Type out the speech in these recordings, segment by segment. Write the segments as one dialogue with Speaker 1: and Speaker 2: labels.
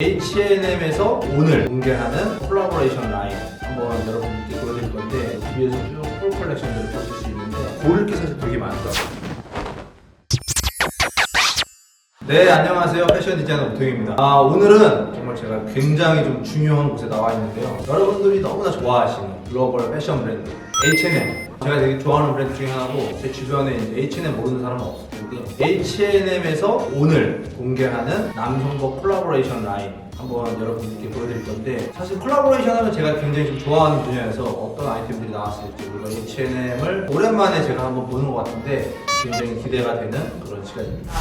Speaker 1: H&M에서 오늘 공개하는 콜라보레이션 라인 한번 여러분들께 보여드릴 건데, 뒤에서 쭉 풀 컬렉션들을 보실 수 있는데 고를 게 사실 되게 많더라고요. 네, 안녕하세요. 패션 디자이너 오토입니다. 오늘은 정말 제가 굉장히 좀 중요한 곳에 나와 있는데요. 여러분들이 너무나 좋아하시는 글로벌 패션 브랜드 H&M. 제가 되게 좋아하는 브랜드 중에 하나고, 제 주변에 이제 H&M 모르는 사람은 없을 텐데, H&M에서 오늘 공개하는 남성복 콜라보레이션 라인 한번 여러분들께 보여드릴 건데, 사실 콜라보레이션 하면 제가 굉장히 좀 좋아하는 분야에서 어떤 아이템들이 나왔을지, 그리고 H&M을 오랜만에 제가 한번 보는 것 같은데 굉장히 기대가 되는 그런 시간입니다.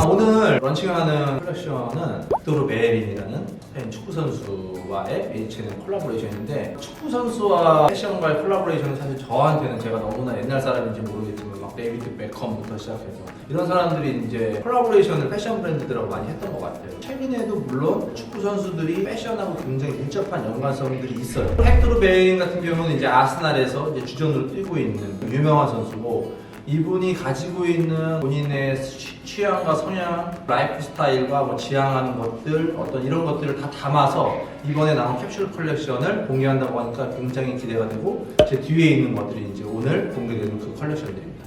Speaker 1: 오늘 런칭하는 컬렉션은 빅토르 베예린이라는 스페인 축구 선수와의 H&M 콜라보레이션인데, 축구 선수와 패션과의 콜라보레이션은 사실 저한테는, 제가 너무나 옛날 사람인지 모르겠지만 막 데이비드 베컴부터 시작해서 이런 사람들이 이제 콜라보레이션을 패션 브랜드들하고 많이 했던 것 같아요. 최근에도 물론 축구 선수들이 패션하고 굉장히 밀접한 연관성들이 있어요. 빅토르 베예린 같은 경우는 이제 아스날에서 이제 주전으로 뛰고 있는 유명한 선수고, 이분이 가지고 있는 본인의 취향과 성향, 라이프 스타일과 뭐 지향하는 것들, 어떤 이런 것들을 다 담아서 이번에 나온 캡슐 컬렉션을 공개한다고 하니까 굉장히 기대가 되고, 제 뒤에 있는 것들이 이제 오늘 공개되는 그 컬렉션들입니다.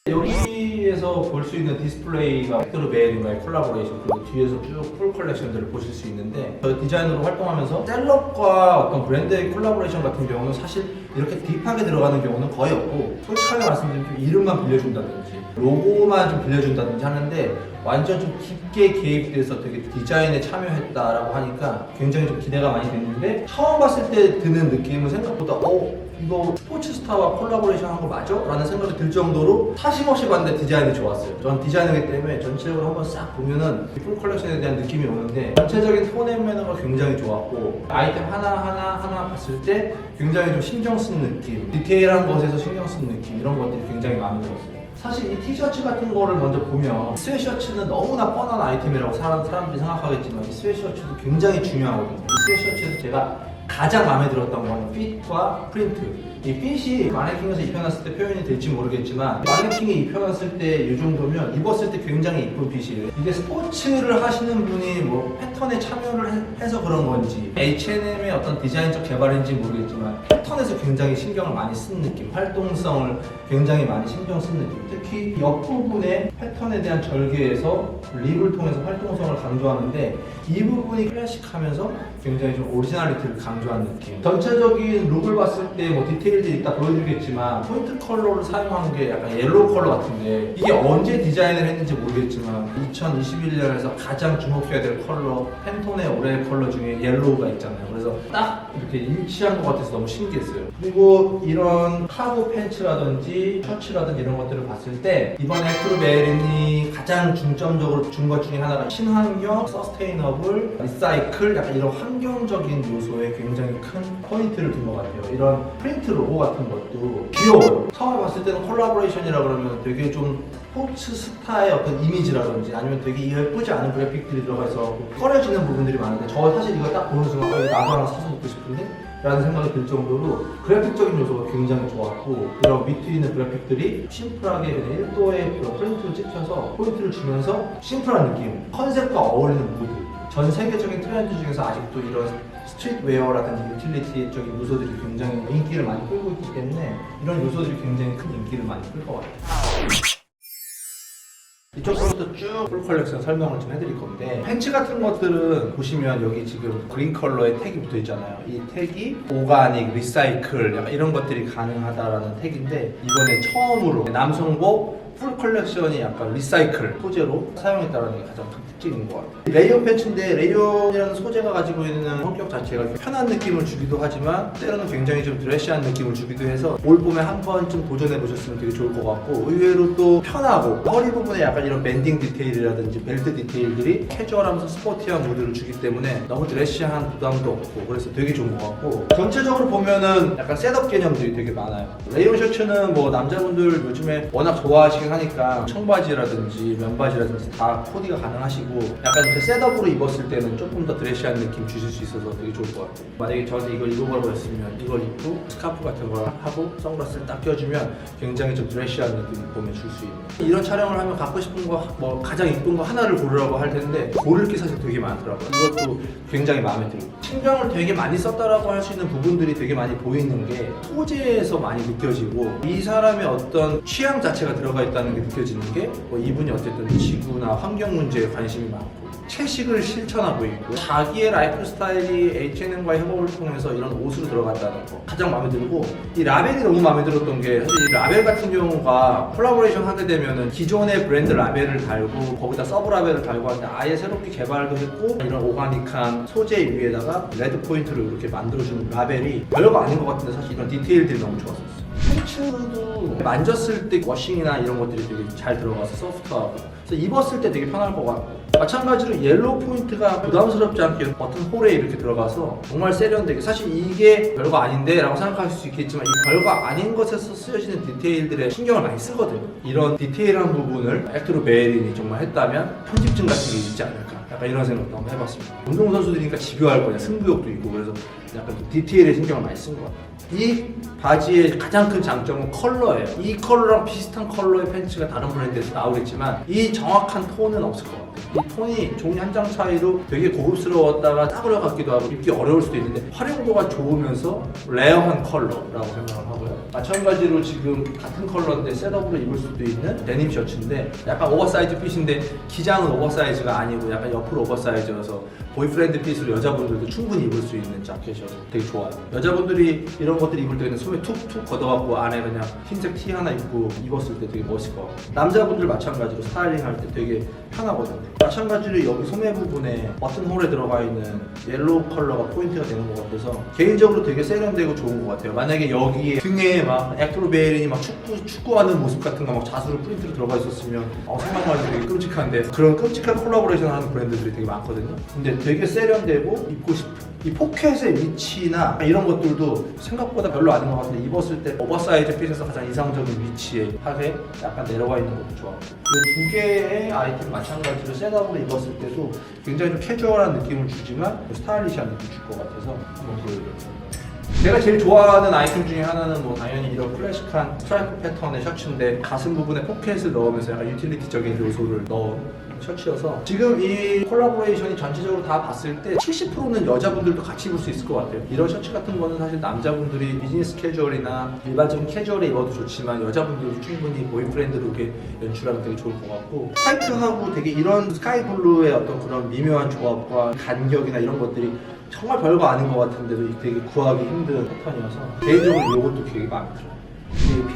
Speaker 1: 여기에서 볼 수 있는 디스플레이가 빅토르 베예린과의 콜라보레이션, 그리고 뒤에서 쭉 풀 컬렉션들을 보실 수 있는데, 저 디자이너로 활동하면서 셀럽과 어떤 브랜드의 콜라보레이션 같은 경우는 사실 이렇게 딥하게 들어가는 경우는 거의 없고, 솔직하게 말씀드리면 이름만 빌려준다든지 로고만 좀 빌려준다든지 하는데, 완전 좀 깊게 개입돼서 되게 디자인에 참여했다라고 하니까 굉장히 좀 기대가 많이 됐는데, 처음 봤을 때 드는 느낌은 생각보다 이거 스포츠 스타와 콜라보레이션 한 거 맞아? 라는 생각이 들 정도로 사심없이 봤는데 디자인이 좋았어요. 전 디자이너이기 때문에 전체적으로 한번 싹 보면은 풀 컬렉션에 대한 느낌이 오는데, 전체적인 톤 앤 매너가 굉장히 좋았고, 아이템 하나 봤을 때 굉장히 좀 신경 쓴 느낌, 디테일한 것에서 신경 쓴 느낌, 이런 것들이 굉장히 마음에 들었어요. 사실 이 티셔츠 같은 거를 먼저 보면, 스웨셔츠는 너무나 뻔한 아이템이라고 사람들이 생각하겠지만, 이 스웨셔츠도 굉장히 중요하거든요. 이 스웨셔츠에서 제가 가장 마음에 들었던 건 핏과 프린트. 이 핏이 마네킹에서 입혀놨을 때 표현이 될지 모르겠지만, 마네킹에 입혀놨을 때 이 정도면 입었을 때 굉장히 이쁜 핏이에요. 이게 스포츠를 하시는 분이 뭐 패턴에 참여를 해서 그런 건지, H&M의 어떤 디자인적 개발인지 모르겠지만 패턴에서 굉장히 신경을 많이 쓴 느낌, 활동성을 굉장히 많이 신경 쓴 느낌. 특히 옆부분의 패턴에 대한 절개에서 립을 통해서 활동성을 강조하는데, 이 부분이 클래식하면서 굉장히 좀 오리지널리티를 강조한 느낌. 전체적인 룩을 봤을 때 뭐 디테일들이 이따 보여드리겠지만, 포인트 컬러를 사용한 게 약간 옐로우 컬러 같은데, 이게 언제 디자인을 했는지 모르겠지만 2021년에서 가장 주목해야 될 컬러, 팬톤의 올해 컬러 중에 옐로우가 있잖아요. 그래서 딱 이렇게 일치한 것 같아서 너무 신기했어요. 그리고 이런 카고 팬츠라든지 셔츠라든지 이런 것들을 봤을 때, 이번에 빅토르 베예린이 가장 중점적으로 준 것 중에 하나가 친환경, 서스테이너블, 리사이클, 약간 이런 환경적인 요소에 굉장히 큰 포인트를 둔 것 같아요. 이런 프린트 로고 같은 것도 귀여워요. 처음에 봤을 때는 콜라보레이션이라 그러면 되게 좀 스포츠 스타의 어떤 이미지라든지, 아니면 되게 예쁘지 않은 그래픽들이 들어가서 꺼려지는 부분들이 많은데, 저 사실 이거 딱 보는 순간 나도 하나 사서 입고 싶은데? 라는 생각이 들 정도로 그래픽적인 요소가 굉장히 좋았고, 이런 밑에 있는 그래픽들이 심플하게 그냥 1도의 그런 프린트를 찍혀서 포인트를 주면서 심플한 느낌, 컨셉과 어울리는 무드. 전 세계적인 트렌드 중에서 아직도 이런 스트릿웨어라든지 유틸리티적인 요소들이 굉장히 인기를 많이 끌고 있기 때문에, 이런 요소들이 굉장히 큰 인기를 많이 끌 것 같아요. 이쪽부터 쭉 풀 컬렉션 설명을 좀 해드릴 건데, 팬츠 같은 것들은 보시면 여기 지금 그린 컬러의 택이 붙어 있잖아요. 이 택이 오가닉, 리사이클, 약간 이런 것들이 가능하다라는 택인데, 이번에 처음으로 남성복 풀 컬렉션이 약간 리사이클 소재로 사용했다는 게 가장 큰 특징인 것 같아요. 레이어 팬츠인데, 레이어이라는 소재가 가지고 있는 성격 자체가 편한 느낌을 주기도 하지만 때로는 굉장히 좀 드레시한 느낌을 주기도 해서, 올 봄에 한 번쯤 도전해 보셨으면 되게 좋을 것 같고, 의외로 또 편하고, 허리 부분에 약간 이런 밴딩 디테일이라든지 벨트 디테일들이 캐주얼하면서 스포티한 무드를 주기 때문에 너무 드레시한 부담도 없고, 그래서 되게 좋은 것 같고, 전체적으로 보면은 약간 셋업 개념들이 되게 많아요. 레이어 셔츠는 뭐 남자분들 요즘에 워낙 좋아하시기 들어가긴 하니까 청바지라든지 면바지라든지 다 코디가 가능하시고 약간 이렇게 셋업으로 입었을 때는 조금 더 드레시한 느낌 주실 수 있어서 되게 좋을 것 같아요. 만약에 저한테 이걸 입어보라고 했으면 이걸 입고 스카프 같은 걸 하고 선글라스를 딱 껴주면 굉장히 좀 드레시한 느낌을 봄에 줄 수 있는, 이런 촬영을 하면 갖고 싶은 거 뭐 가장 이쁜 거 하나를 고르라고 할 텐데 고를 게 사실 되게 많더라고요. 이것도 굉장히 마음에 들고 신경을 되게 많이 썼다라고 할 수 있는 부분들이 되게 많이 보이는 게 소재에서 많이 느껴지고 이 사람의 어떤 취향 자체가 들어가 있다는 게 느껴지는 게 뭐 이분이 어쨌든 지구나 환경 문제에 관심이 많고 채식을 실천하고 있고 자기의 라이프 스타일이 H&M과의 협업을 통해서 이런 옷으로 들어갔다는 거 가장 마음에 들고, 이 라벨이 너무 마음에 들었던 게 사실 이 라벨 같은 경우가 콜라보레이션 하게 되면은 기존의 브랜드 라벨을 달고 거기다 서브 라벨을 달고 하는데 아예 새롭게 개발도 했고 이런 오가닉한 소재 위에다가 레드 포인트를 이렇게 만들어주는 라벨이 별거 아닌 것 같은데 사실 이런 디테일들이 너무 좋았었어요. 팬츠도 만졌을 때 워싱이나 이런 것들이 되게 잘 들어가서 소프트하고 그래서 입었을 때 되게 편할 것 같고, 마찬가지로 옐로우 포인트가 부담스럽지 않게 버튼 홀에 이렇게 들어가서 정말 세련되게, 사실 이게 별거 아닌데 라고 생각하실 수 있겠지만 이 별거 아닌 것에서 쓰여지는 디테일들에 신경을 많이 쓰거든요. 이런 디테일한 부분을 액트로 베일린이 정말 했다면 편집증 같은 게 있지 않을까, 약간 이런 생각도 한번 해봤습니다. 운동선수들이니까 집요할 거냐, 승부욕도 있고 그래서 약간 디테일에 신경을 많이 쓴 것 같아요. 이 바지의 가장 큰 장점은 컬러예요. 이 컬러랑 비슷한 컬러의 팬츠가 다른 브랜드에서 나오겠지만 이 정확한 톤은 없을 것 같아요. 이 톤이 종이 한 장 차이로 되게 고급스러웠다가 따그려 같기도 하고 입기 어려울 수도 있는데 활용도가 좋으면서 레어한 컬러라고 생각을 하고요. 마찬가지로 지금 같은 컬러인데 셋업으로 입을 수도 있는 데님 셔츠인데 약간 오버사이즈 핏인데 기장은 오버사이즈가 아니고 약간 옆으로 오버사이즈여서 보이프렌드 핏으로 여자분들도 충분히 입을 수 있는 자켓이어서 되게 좋아요. 여자분들이 이런 것들 입을 때 그냥 소매 툭툭 걷어갖고 안에 그냥 흰색 티 하나 입고 입었을 때 되게 멋있을 것 같고, 남자분들 마찬가지로 스타일링 할 때 되게 편하거든요. 마찬가지로 여기 소매 부분에 버튼 홀에 들어가 있는 옐로우 컬러가 포인트가 되는 것 같아서 개인적으로 되게 세련되고 좋은 것 같아요. 만약에 여기에 등에 막 액트로 베일린이 막 축구하는 모습 같은 거 막 자수로 프린트로 들어가 있었으면 생각만 해도 되게 끔찍한데 그런 끔찍한 콜라보레이션 하는 브랜드들이 되게 많거든요. 근데 되게 세련되고 입고 싶은 이 포켓의 위치나 이런 것들도 생각보다 별로 아닌 것 같은데 입었을 때 오버사이즈 핏에서 가장 이상적인 위치에 하게 약간 내려와 있는 것도 좋았고, 이 두 개의 아이템 마찬가지로 셋업으로 입었을 때도 굉장히 좀 캐주얼한 느낌을 주지만 스타일리시한 느낌 줄 것 같아서 한번 보여드렸습니다. 제가 제일 좋아하는 아이템 중에 하나는 뭐 당연히 이런 클래식한 스트라이프 패턴의 셔츠인데 가슴 부분에 포켓을 넣으면서 약간 유틸리티적인 요소를 넣은 셔츠여서 지금 이 콜라보레이션이 전체적으로 다 봤을 때 70%는 여자분들도 같이 입을 수 있을 것 같아요. 이런 셔츠 같은 거는 사실 남자분들이 비즈니스 캐주얼이나 일반적인 캐주얼에 입어도 좋지만 여자분들도 충분히 보이프렌드 룩에 연출하면 되게 좋을 것 같고, 화이트하고 되게 이런 스카이 블루의 어떤 그런 미묘한 조합과 간격이나 이런 것들이 정말 별거 아닌 것 같은데도 되게 구하기 힘든 패턴이어서 개인적으로 이것도 되게 마음에 들어요.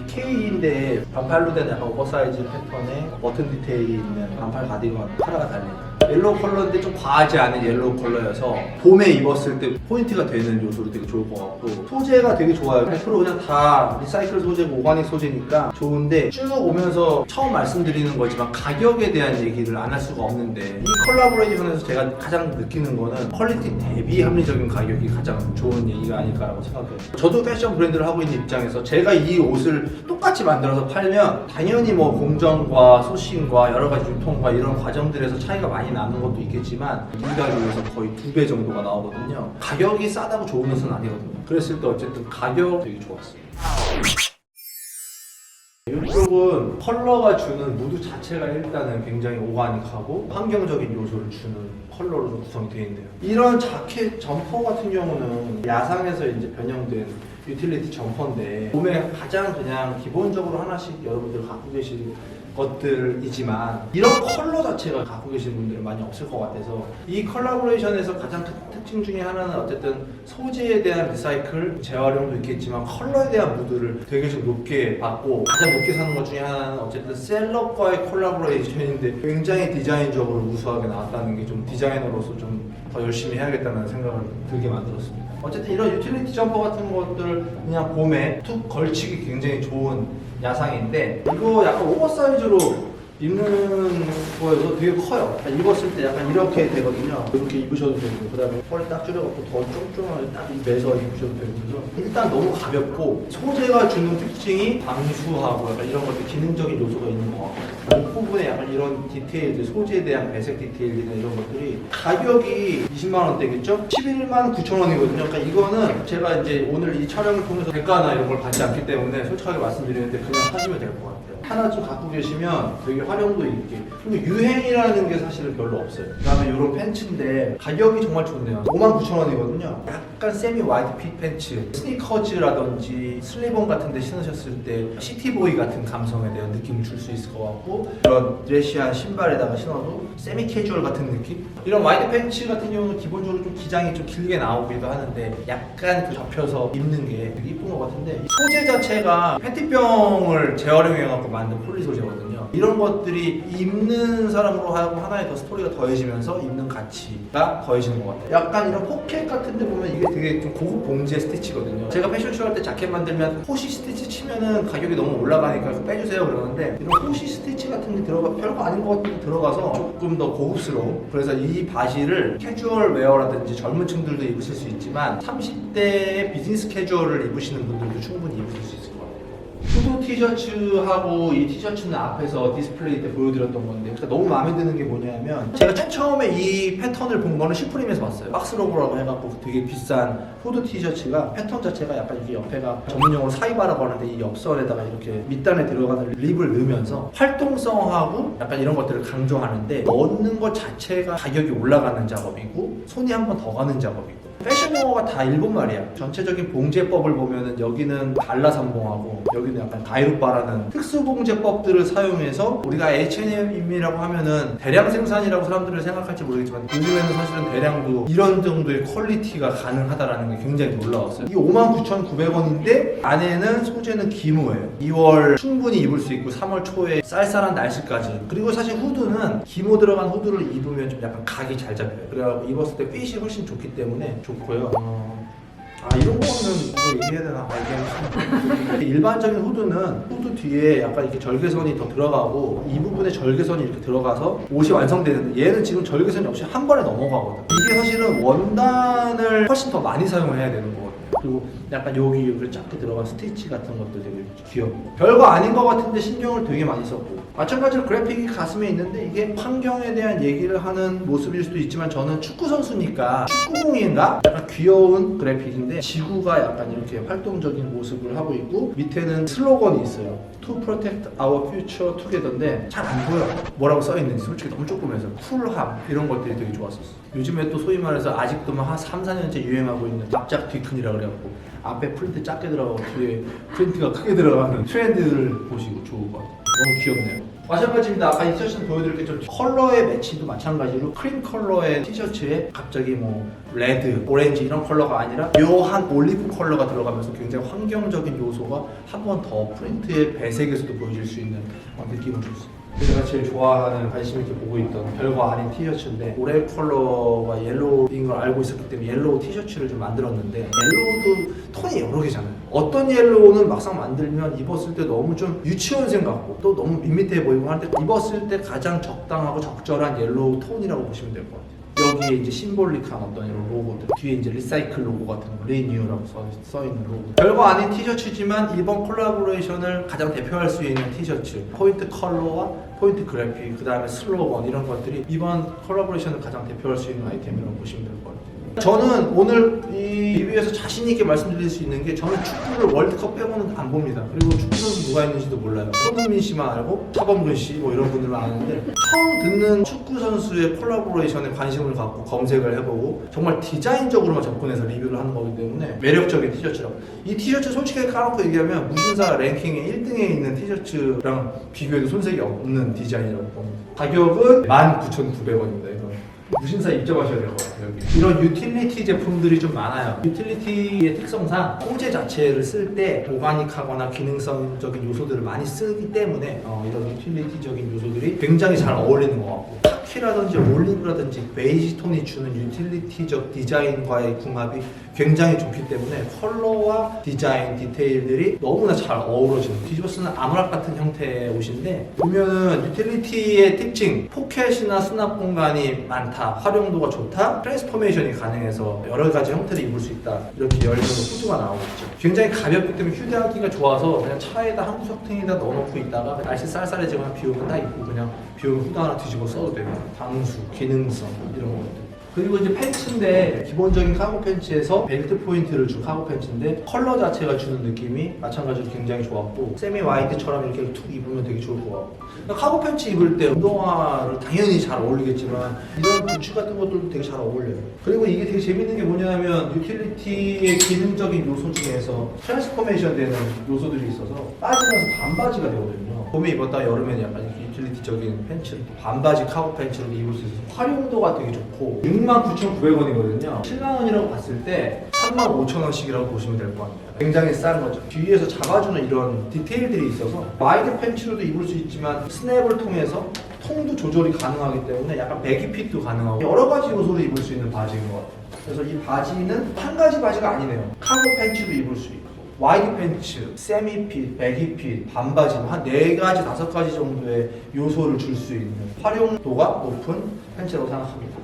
Speaker 1: PK인데 반팔로 된 약간 오버사이즈 패턴에 버튼 디테일이 있는 반팔 가디건 카라가 달린 옐로우 컬러인데 좀 과하지 않은 옐로우 컬러여서 봄에 입었을 때 포인트가 되는 요소로 되게 좋을 것 같고, 소재가 되게 좋아요. 100% 그냥 다 리사이클 소재고 오가닉 소재니까 좋은데 쭉 오면서 처음 말씀드리는 거지만 가격에 대한 얘기를 안 할 수가 없는데 이 콜라보레이션에서 제가 가장 느끼는 거는 퀄리티 대비 합리적인 가격이 가장 좋은 얘기가 아닐까라고 생각해요. 저도 패션 브랜드를 하고 있는 입장에서 제가 이 옷을 똑같이 만들어서 팔면 당연히 뭐 공정과 소싱과 여러 가지 유통과 이런 과정들에서 차이가 많이 나는 것도 있겠지만 일가족에서 거의 2배 정도가 나오거든요. 가격이 싸다고 좋은 옷은 아니거든요. 그랬을 때 어쨌든 가격 되게 좋았어요. 이쪽은 컬러가 주는 무드 자체가 일단은 굉장히 오가닉하고 환경적인 요소를 주는 컬러로 구성이 되어 있네요. 이런 자켓 점퍼 같은 경우는 야상에서 이제 변형된 유틸리티 점퍼인데 봄에 가장 그냥 기본적으로 하나씩 여러분들 갖고 계실 것들이지만 이런 컬러 자체가 갖고 계신 분들은 많이 없을 것 같아서 이 컬라보레이션에서 가장 특징 중에 하나는 어쨌든 소재에 대한 리사이클, 재활용도 있겠지만 컬러에 대한 무드를 되게 좀 높게 받고, 가장 높게 사는 것 중에 하나는 어쨌든 셀럽과의 콜라보레이션인데 굉장히 디자인적으로 우수하게 나왔다는 게 좀 디자이너로서 좀 더 열심히 해야겠다는 생각을 들게 만들었습니다. 어쨌든 이런 유틸리티 점퍼 같은 것들 그냥 봄에 툭 걸치기 굉장히 좋은 야상인데 이거 약간 오버사이즈로 입는 거에서 되게 커요. 입었을 때 약간 이렇게 되거든요. 이렇게 입으셔도 되고, 그 다음에 허리 딱 줄여갖고 더 쫑쫑하게 딱 매서 입으셔도 되고. 그래서 일단 너무 가볍고, 소재가 주는 특징이 방수하고 약간 이런 것들 기능적인 요소가 있는 것 같아요. 목 부분에 약간 이런 디테일들, 소재에 대한 배색 디테일이나 이런 것들이 가격이 20만 원대겠죠? 11만 9천 원이거든요. 그러니까 이거는 제가 이제 오늘 이 촬영을 통해서 대가나 이런 걸 받지 않기 때문에 솔직하게 말씀드리는데 그냥 사시면 될 것 같아요. 하나쯤 갖고 계시면 되게 활용도 있게. 그리고 유행이라는 게 사실은 별로 없어요. 그 다음에 이런 팬츠인데 가격이 정말 좋네요. 59,000원이거든요. 약간 세미 와이드 핏 팬츠, 스니커즈라든지 슬리본 같은 데 신으셨을 때 시티보이 같은 감성에 대한 느낌을 줄 수 있을 것 같고, 이런 드레시한 신발에다가 신어도 세미 캐주얼 같은 느낌? 이런 와이드 팬츠 같은 경우는 기본적으로 좀 기장이 좀 길게 나오기도 하는데 약간 접혀서 입는 게 되게 이쁜 것 같은데, 이 소재 자체가 페티병을 재활용해갖고 만든 폴리 소재거든요. 이런 것들이 입는 사람으로 하여금 하나의 더 스토리가 더해지면서 입는 가치가 더해지는 것 같아요. 약간 이런 포켓 같은 데 보면 이게 되게 좀 고급 봉지의 스티치거든요. 제가 패션쇼 할 때 자켓 만들면 호시 스티치 치면은 가격이 너무 올라가니까 빼주세요 그러는데, 이런 호시 스티치 같은 게 들어가 별거 아닌 것 같은데 들어가서 조금 더 고급스러운, 그래서 이 바지를 캐주얼 웨어라든지 젊은 층들도 입으실 수 있지만 30대의 비즈니스 캐주얼을 입으시는 분들도 충분히 입으실 수 있을 것 같아요. 후드 티셔츠하고 이 티셔츠는 앞에서 디스플레이 때 보여드렸던 건데, 그러니까 너무 마음에 드는 게 뭐냐면, 제가 처음에 이 패턴을 본 거는 슈프림에서 봤어요. 박스로고라고 해갖고 되게 비싼 후드 티셔츠가 패턴 자체가 약간 이게 옆에가 전문용어로 사이바라고 하는데, 이 옆선에다가 이렇게 밑단에 들어가는 립을 넣으면서 활동성하고 약간 이런 것들을 강조하는데, 넣는 것 자체가 가격이 올라가는 작업이고 손이 한 번 더 가는 작업이고, 패션 용어가 다 일본 말이야. 전체적인 봉제법을 보면은 여기는 발라삼봉하고 여기는 약간 가이루바라는 특수 봉제법들을 사용해서, 우리가 H&M이라고 하면은 대량 생산이라고 사람들은 생각할지 모르겠지만 요즘에는 사실은 대량도 이런 정도의 퀄리티가 가능하다라는 게 굉장히 놀라웠어요. 이 59,900원인데 안에는 소재는 기모예요. 2월 충분히 입을 수 있고 3월 초에 쌀쌀한 날씨까지. 그리고 사실 후드는 기모 들어간 후드를 입으면 좀 약간 각이 잘 잡혀요. 그래가지고 입었을 때 핏이 훨씬 좋기 때문에 좋고요. 이런 거는 뭐 얘기해야 되나? 얘기하면 일반적인 후드는 후드 뒤에 약간 이렇게 절개선이 더 들어가고 이 부분에 절개선이 이렇게 들어가서 옷이 완성되는데, 얘는 지금 절개선이 없이 한 번에 넘어가거든. 이게 사실은 원단을 훨씬 더 많이 사용해야 되는 거거든요. 그리고 약간 여기 이렇게 작게 들어간 스티치 같은 것도 되게 귀엽고, 별거 아닌 것 같은데 신경을 되게 많이 썼고, 마찬가지로 그래픽이 가슴에 있는데 이게 환경에 대한 얘기를 하는 모습일 수도 있지만, 저는 축구 선수니까 축구공인가? 약간 귀여운 그래픽인데 지구가 약간 이렇게 활동적인 모습을 하고 있고, 밑에는 슬로건이 있어요. To protect our future together인데 잘 안 보여 뭐라고 써있는지. 솔직히 너무 조그매서 쿨함 이런 것들이 되게 좋았었어. 요즘에 또 소위 말해서 아직도 한 3, 4년째 유행하고 있는 납작 뒤큰이라 그래갖고 앞에 프린트 작게 들어가고 뒤에 프린트가 크게 들어가는 트렌드를 보시고 좋을 것 같아요. 너무 귀엽네요. 마찬가지입니다. 아까 이 티셔츠는 보여드릴 게 좀 컬러의 매치도 마찬가지로 크림 컬러의 티셔츠에 갑자기 뭐 레드, 오렌지 이런 컬러가 아니라 묘한 올리브 컬러가 들어가면서 굉장히 환경적인 요소가 한 번 더 프린트의 배색에서도 보여질 수 있는 느낌을 줬어요. 제가 제일 좋아하는, 관심 있게 보고 있던 별거 아닌 티셔츠인데, 올해 컬러가 옐로우인 걸 알고 있었기 때문에 옐로우 티셔츠를 좀 만들었는데, 옐로우도 톤이 여러 개잖아요. 어떤 옐로우는 막상 만들면 입었을 때 너무 좀 유치원생 같고 또 너무 밋밋해 보이고 하는데, 입었을 때 가장 적당하고 적절한 옐로우 톤이라고 보시면 될 것 같아요. 여기에 이제 심볼릭한 어떤 이런 로고들, 뒤에 이제 리사이클 로고 같은 거, 리뉴라고 써있는 로고. 별거 아닌 티셔츠지만 이번 콜라보레이션을 가장 대표할 수 있는 티셔츠, 포인트 컬러와 포인트 그래픽, 그 다음에 슬로건, 이런 것들이 이번 콜라보레이션을 가장 대표할 수 있는 아이템이라고 보시면 될 것 같아요. 저는 오늘 이 리뷰에서 자신 있게 말씀드릴 수 있는 게, 저는 축구를 월드컵 빼고는 안 봅니다. 그리고 축구 선수 누가 있는지도 몰라요. 손흥민 씨만 알고 차범근 씨 뭐 이런 분들만 아는데, 처음 듣는 축구 선수의 콜라보레이션에 관심을 갖고 검색을 해보고 정말 디자인적으로만 접근해서 리뷰를 하는 거기 때문에 매력적인 티셔츠라고. 이 티셔츠 솔직히 까놓고 얘기하면 무신사 랭킹의 1등에 있는 티셔츠랑 비교해도 손색이 없는 디자인이라고 봅니다. 가격은 19,900원입니다. 무신사 입점하셔야 될 것 같아요. 여기. 이런 유틸리티 제품들이 좀 많아요. 유틸리티의 특성상 소재 자체를 쓸 때 오가닉하거나 기능성적인 요소들을 많이 쓰기 때문에 이런 유틸리티적인 요소들이 굉장히 잘 어울리는 것 같고, 카키라든지 올리브라든지 베이지 톤이 주는 유틸리티적 디자인과의 궁합이 굉장히 좋기 때문에 컬러와 디자인 디테일들이 너무나 잘 어우러지는, 뒤집어 쓰는 아노락 같은 형태의 옷인데, 보면은 유틸리티의 특징, 포켓이나 수납 공간이 많다, 활용도가 좋다, 트랜스포메이션이 가능해서 여러 가지 형태를 입을 수 있다, 이렇게 열리는 후드가 나오겠죠. 굉장히 가볍기 때문에 휴대하기가 좋아서 그냥 차에다 한 구석탱이다 넣어놓고 있다가 날씨 쌀쌀해지거나 비 오면 딱 입고 그냥 비 오면 후드 하나 뒤집어 써도 되고, 방수, 기능성 이런 것들. 그리고 이제 팬츠인데, 기본적인 카고 팬츠에서 벨트 포인트를 준 카고 팬츠인데 컬러 자체가 주는 느낌이 마찬가지로 굉장히 좋았고, 세미 와이드처럼 이렇게 툭 입으면 되게 좋을 것 같고, 카고 팬츠 입을 때 운동화를 당연히 잘 어울리겠지만 이런 부츠 같은 것들도 되게 잘 어울려요. 그리고 이게 되게 재밌는 게 뭐냐면, 유틸리티의 기능적인 요소 중에서 트랜스포메이션 되는 요소들이 있어서 빠지면서 반바지가 되거든요. 봄에 입었다 여름에는 약간 이렇게 유틸리티적인 팬츠, 반바지 카고 팬츠로 입을 수 있어서 활용도가 되게 좋고, 69,900원이거든요. 7만원이라고 봤을 때 35,000원씩이라고 보시면 될 것 같아요. 굉장히 싼 거죠. 뒤에서 잡아주는 이런 디테일들이 있어서 와이드 팬츠로도 입을 수 있지만 스냅을 통해서 통도 조절이 가능하기 때문에 약간 배기핏도 가능하고 여러 가지 요소로 입을 수 있는 바지인 것 같아요. 그래서 이 바지는 한 가지 바지가 아니네요. 카고 팬츠도 입을 수 있고, 와이드 팬츠, 세미핏, 배기핏, 반바지 한 4가지, 5가지 정도의 요소를 줄 수 있는 활용도가 높은 팬츠라고 생각합니다.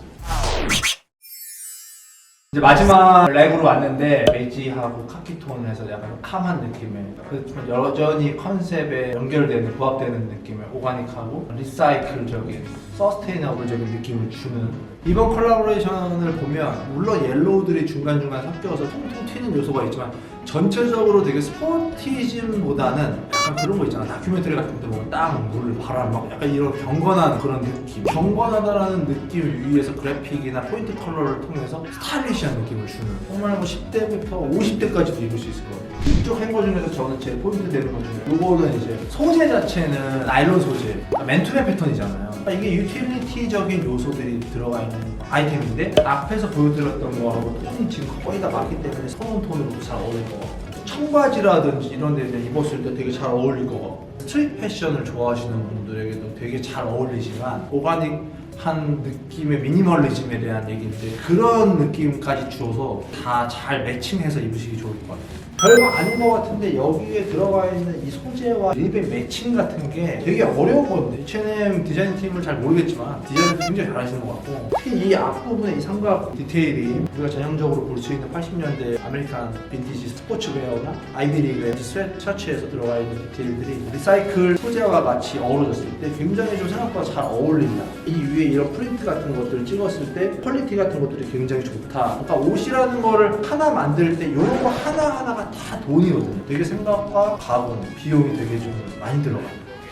Speaker 1: 이제 마지막 렉으로 왔는데, 베이지하고 카키톤을 해서 약간 캄한 느낌의, 그렇지만 여전히 컨셉에 연결되는, 부합되는 느낌의 오가닉하고 리사이클적인, 서스테이너블적인 느낌을 주는, 이번 컬래버레이션을 보면 물론 옐로우들이 중간중간 섞여서 통통 튀는 요소가 있지만 전체적으로 되게 스포티즘보다는 약간 그런 거 있잖아. 다큐멘터리 같은 데 보면 땅, 물, 바람 막 약간 이런 경건한 그런 느낌, 경건하다라는 느낌을 위해서 그래픽이나 포인트 컬러를 통해서 스타일리시한 느낌을 주는, 정말 뭐 10대부터 50대까지도 입을 수 있을 것 같아요. 이쪽 행거 중에서 저는 제일 포인트 되는 것 중에 요거는 이제 소재 자체는 나일론 소재, 맨투맨 패턴이잖아요. 이게 유틸리티적인 요소들이 들어가 있는 아이템인데, 앞에서 보여드렸던 거하고 톤이 지금 거의 다 맞기 때문에 선호 톤으로 잘 어울릴 것 같고, 청바지라든지 이런 데 입었을 때 되게 잘 어울릴 것 같고, 스트릿 패션을 좋아하시는 분들에게도 되게 잘 어울리지만 오가닉한 느낌의 미니멀리즘에 대한 얘기인데, 그런 느낌까지 주어서 다 잘 매칭해서 입으시기 좋을 것 같아요. 별거 아닌 것 같은데 여기에 들어가 있는 이 소재와 립의 매칭 같은 게 되게 어려웠거든요. H&M 디자인 팀을 잘 모르겠지만 디자인을 굉장히 잘하시는 것 같고, 특히 이 앞부분의 이 삼각 디테일이 우리가 전형적으로 볼 수 있는 80년대 아메리칸 빈티지 스포츠웨어나 아이비리그의 스웨트셔츠에서 들어가 있는 디테일들이 리사이클 소재와 같이 어우러졌을 때 굉장히 좀 생각보다 잘 어울린다. 이 위에 이런 프린트 같은 것들을 찍었을 때 퀄리티 같은 것들이 굉장히 좋다. 그러니까 옷이라는 거를 하나 만들 때 이런 거 하나하나가 다 돈이거든요. 되게 생각과 가공, 비용이 되게 좀 많이 들어가요.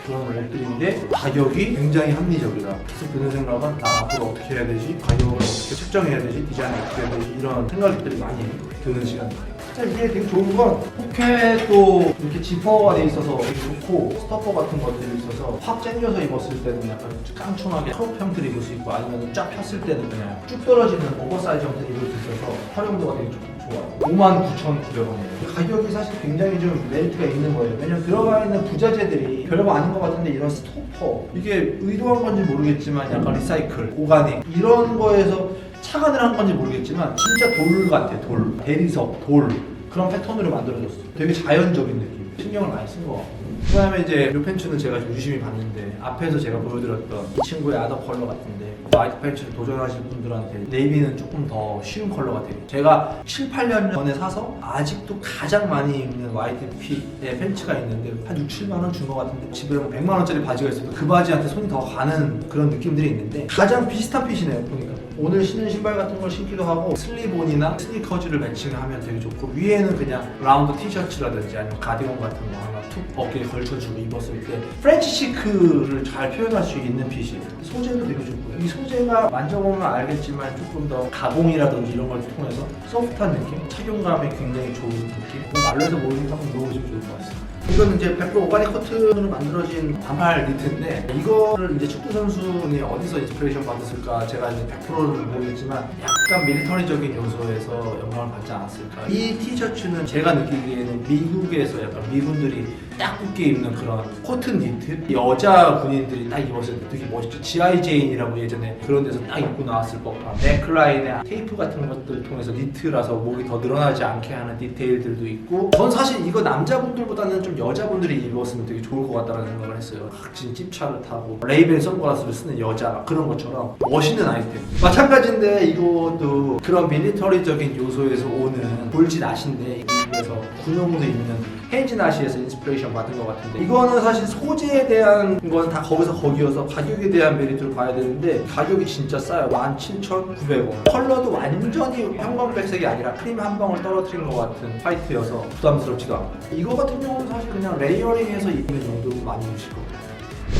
Speaker 1: 그런 랩들인데 가격이 굉장히 합리적이다. 계속 드는 생각은 나 앞으로 어떻게 해야 되지? 가격을 어떻게 책정해야 되지? 디자인을 어떻게 해야 되지? 이런 생각들이 많이 드는 시간입니다. 이게 되게 좋은 건 포켓도 이렇게 지퍼가 돼 있어서 되게 좋고, 스토퍼 같은 것들이 있어서 확 당겨서 입었을 때는 약간 깡충하게 크롭 형태를 입을 수 있고, 아니면 쫙 폈을 때는 그냥 쭉 떨어지는 오버사이즈 형태를 입을 수 있어서 활용도가 되게 좋아요. 59,900원이에요. 가격이 사실 굉장히 좀 메리트가 있는 거예요. 왜냐면 들어가 있는 부자재들이 별거 아닌 것 같은데, 이런 스토퍼, 이게 의도한 건지 모르겠지만 약간 리사이클, 오가닉 이런 거에서 착안을 한 건지 모르겠지만 진짜 돌 같아. 돌, 대리석, 돌, 그런 패턴으로 만들어졌어요. 되게 자연적인 느낌, 신경을 많이 쓴 것 같고. 그 다음에 이제 이 팬츠는 제가 유심히 봤는데, 앞에서 제가 보여드렸던 이 친구의 아더 컬러 같은데, 화이트 팬츠를 도전하실 분들한테 네이비는 조금 더 쉬운 컬러 같아요. 제가 7, 8년 전에 사서 아직도 가장 많이 입는 화이트 핏의 팬츠가 있는데 한 6, 7만원 준 것 같은데, 집에 100만원짜리 바지가 있어도 그 바지한테 손이 더 가는 그런 느낌들이 있는데 가장 비슷한 핏이네요. 보니까 오늘 신는 신발 같은 걸 신기도 하고, 슬립온이나 스니커즈를 매칭하면 되게 좋고, 위에는 그냥 라운드 티셔츠라든지 아니면 가디건 같은 거 하나 툭 어깨에 걸쳐주고 입었을 때 프렌치 시크를 잘 표현할 수 있는 핏이에요. 소재도 되게 좋고요. 이 소재가 만져보면 알겠지만 조금 더 가공이라든지 이런 걸 통해서 소프트한 느낌, 착용감이 굉장히 좋은 느낌. 말로 해서 모르니까 한번 넣어보시면 좋을 것 같습니다. 이거는 이제 100% 오가닉 커튼으로 만들어진 반팔 니트인데, 이거를 이제 축구 선수분이 어디서 인스피레이션 받았을까 제가 이제 100%는 모르겠지만 약간 밀리터리적인 요소에서 영감을 받지 않았을까. 이 티셔츠는 제가 느끼기에는 미국에서 약간 미군들이 딱 붙게 입는 그런 코튼 니트, 여자 군인들이 딱 입었을 때 되게 멋있죠. G.I. 제인이라고 예전에 그런 데서 딱 입고 나왔을 법한 넥라인에 테이프 같은 것들을 통해서 니트라서 목이 더 늘어나지 않게 하는 디테일들도 있고, 전 사실 이거 남자분들보다는 좀 여자분들이 입었으면 되게 좋을 것 같다는 생각을 했어요. 각진 찝차를 타고 레이벤 선글라스를 쓰는 여자, 그런 것처럼 멋있는 아이템. 마찬가지인데 이것도 그런 밀리터리적인 요소에서 오는 볼진 아시인데, 그래서 군용으로 입는 헤이즈 나시에서 인스피레이션 받은 것 같은데, 이거는 사실 소재에 대한 건 다 거기서 거기여서 가격에 대한 메리트를 봐야 되는데 가격이 진짜 싸요. 17,900원. 컬러도 완전히 형광백색이 아니라 크림 한 방울 떨어뜨린 것 같은 화이트여서 부담스럽지도 않고, 이거 같은 경우는 사실 그냥 레이어링해서 입는 용도로 많이 입으실 거예요.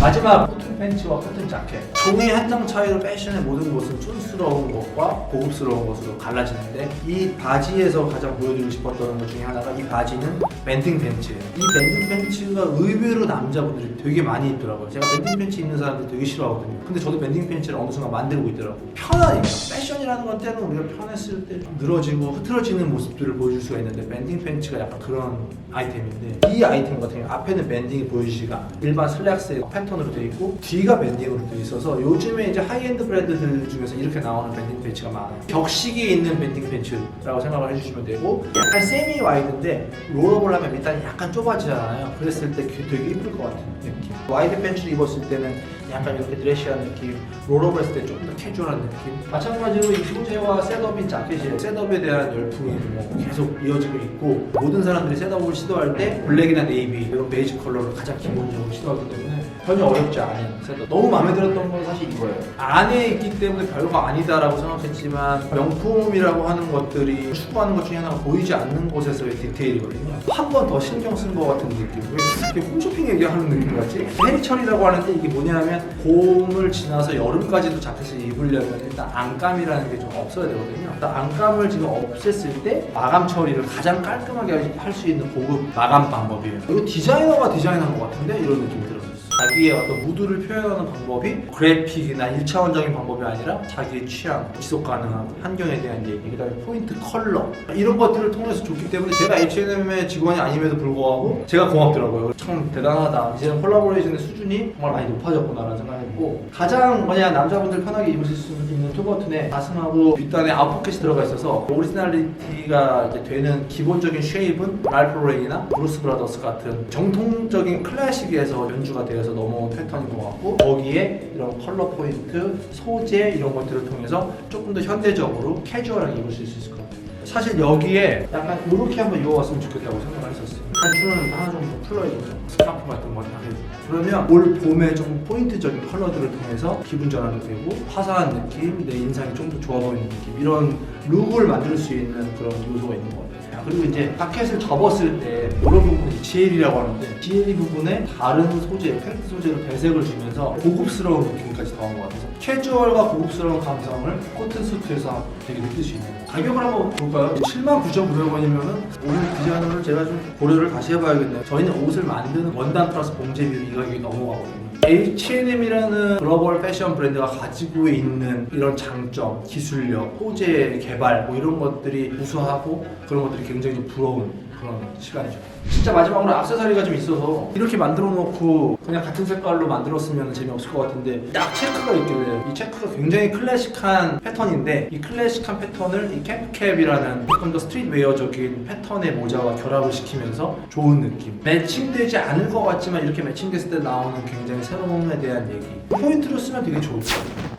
Speaker 1: 마지막 코튼 팬츠와 코튼 자켓. 종이 한 장 차이로 패션의 모든 것은 촌스러운 것과 고급스러운 것으로 갈라지는데, 이 바지에서 가장 보여드리고 싶었던 것 중에 하나가 이 바지는 밴딩 팬츠예요. 이 밴딩 팬츠가 의외로 남자분들이 되게 많이 입더라고요. 제가 밴딩 팬츠 입는 사람들 되게 싫어하거든요. 근데 저도 밴딩 팬츠를 어느 순간 만들고 있더라고요. 편하니까. 패션이라는 건 때는 우리가 편했을 때 늘어지고 흐트러지는 모습들을 보여줄 수가 있는데, 밴딩 팬츠가 약간 그런 아이템인데, 이 아이템 같은 경우 앞에는 밴딩이 보이지가 않아요. 일반 슬랙스의 패턴으로 되어 있고 뒤가 밴딩으로 되어 있어서 요즘에 이제 하이엔드 브랜드들 중에서 이렇게 나오는 밴딩 팬츠가 많아요. 격식이 있는 밴딩 팬츠라고 생각을 해주시면 되고, 약간 세미 와이드인데 롤업을 하면 일단 약간 좁아지잖아요. 그랬을 때 되게 이쁠 것 같은 느낌. 와이드 팬츠를 입었을 때는 약간 이렇게 드레시한 느낌, 롤업을 했을 때 좀 더 캐주얼한 느낌. 마찬가지로 이 소재와 셋업인 자켓이에요. 셋업에 대한 열풍이 뭐 계속 이어지고 있고, 모든 사람들이 셋업을 시도할 때 블랙이나 네이비 이런 베이지 컬러를 가장 기본적으로 시도하기 때문에 전혀 어렵지 않은 셋업. 너무 마음에 들었던 건 사실 이거예요. 안에 있기 때문에 별거 아니다라고 생각했지만, 명품이라고 하는 것들이 추구하는 것 중에 하나가 보이지 않는 곳에서의 디테일이거든요. 한 번 더 신경 쓴 것 같은 느낌. 왜 이렇게 홈쇼핑 얘기하는 느낌 같지? 해리철이라고 하는데 이게 뭐냐면, 봄을 지나서 여름까지도 자켓을 입으려면 일단 안감이라는 게 좀 없어야 되거든요. 일단 안감을 지금 없앴을 때 마감 처리를 가장 깔끔하게 할 수 있는 고급 마감 방법이에요. 이거 디자이너가 디자인한 것 같은데? 이런 느낌이 들었어요. 자기의 어떤 무드를 표현하는 방법이 그래픽이나 1차원적인 방법이 아니라 자기의 취향, 지속 가능하고 환경에 대한 얘기, 그 다음에 포인트 컬러, 이런 것들을 통해서 좋기 때문에 제가 H&M의 직원이 아님에도 불구하고 제가 고맙더라고요. 참 대단하다. 이제는 콜라보레이션의 수준이 정말 많이 높아졌구나라는 생각했고, 가장 남자분들 편하게 입으실 수 있는 투버튼에 가슴하고 뒷단에 아웃포켓이 들어가 있어서 오리지널리티가 이제 되는 기본적인 쉐입은 랄프 로렌이나 브루스 브라더스 같은 정통적인 클래식에서 연주가 되어서 넘어온 패턴인 것 같고, 거기에 이런 컬러 포인트, 소재 이런 것들을 통해서 조금 더 현대적으로 캐주얼하게 입으실 수 있을 것 같아요. 사실 여기에 약간 이렇게 한번 입어봤으면 좋겠다고 생각을 했었어요. 단추는 하나 정도 풀어야겠죠. 스카프 같은 거 다 해주고. 그러면 올 봄에 조금 포인트적인 컬러들을 통해서 기분 전환도 되고, 화사한 느낌, 내 인상이 좀 더 좋아 보이는 느낌, 이런 룩을 만들 수 있는 그런 요소가 있는 것 같아요. 그리고 이제 자켓을 접었을 때 이런 부분이 GL이라고 하는데, GL 부분에 다른 소재, 팬트 소재로 배색을 주면서 고급스러운 느낌까지 더한 것 같아서 캐주얼과 고급스러운 감성을 코튼 수트에서 되게 느낄 수 있는 거예요. 가격을 한번 볼까요? 79,900원이면은 오늘 디자이너를 제가 좀 고려를 다시 해봐야겠네요. 저희는 옷을 만드는 원단 플러스 봉제비로 이 가격이 넘어가거든요. H&M이라는 글로벌 패션 브랜드가 가지고 있는 이런 장점, 기술력, 소재 개발 뭐 이런 것들이 우수하고 그런 것들이 굉장히 좀 부러운 그런 시간이죠. 진짜 마지막으로 액세서리가 좀 있어서 이렇게 만들어 놓고 그냥 같은 색깔로 만들었으면 재미없을 것 같은데, 딱 체크가 있길래, 이 체크가 굉장히 클래식한 패턴인데, 이 클래식한 패턴을 이 캠프캡이라는 조금 더 스트릿웨어적인 패턴의 모자와 결합을 시키면서 좋은 느낌, 매칭되지 않을 것 같지만 이렇게 매칭됐을 때 나오는 굉장히 새로움에 대한 얘기, 포인트로 쓰면 되게 좋을 것 같아요.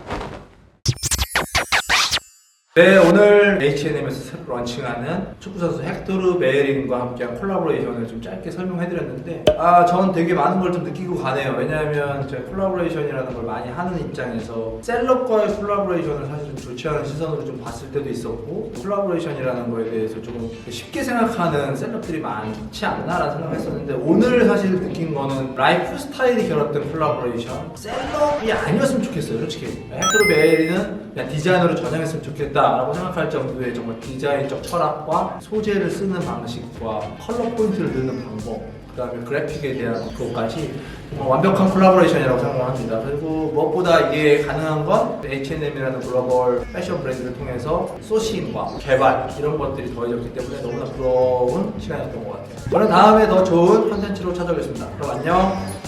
Speaker 1: 네, 오늘 H&M에서 새로 런칭하는 축구선수 헥토르 베헤린과 함께한 콜라보레이션을 좀 짧게 설명해드렸는데, 저는 되게 많은 걸 좀 느끼고 가네요. 왜냐하면 제가 콜라보레이션이라는 걸 많이 하는 입장에서 셀럽과의 콜라보레이션을 사실 좀 좋지 않은 시선으로 좀 봤을 때도 있었고, 콜라보레이션이라는 거에 대해서 조금 쉽게 생각하는 셀럽들이 많지 않나라는 생각을 했었는데, 오늘 사실 느낀 거는 라이프 스타일이 결합된 콜라보레이션, 셀럽이 아니었으면 좋겠어요. 솔직히 헥토르 베헤린은 그냥 디자이너로 전향했으면 좋겠다 라고 생각할 정도의 정말 디자인적 철학과 소재를 쓰는 방식과 컬러 포인트를 넣는 방법, 그다음에 그래픽에 대한 그것까지 정말 완벽한 콜라보레이션이라고 생각합니다. 그리고 무엇보다 이게 가능한 건 H&M이라는 글로벌 패션 브랜드를 통해서 소싱과 개발 이런 것들이 더해졌기 때문에 너무나 부러운 시간이었던 것 같아요. 저는 다음에 더 좋은 콘텐츠로 찾아오겠습니다. 그럼 안녕.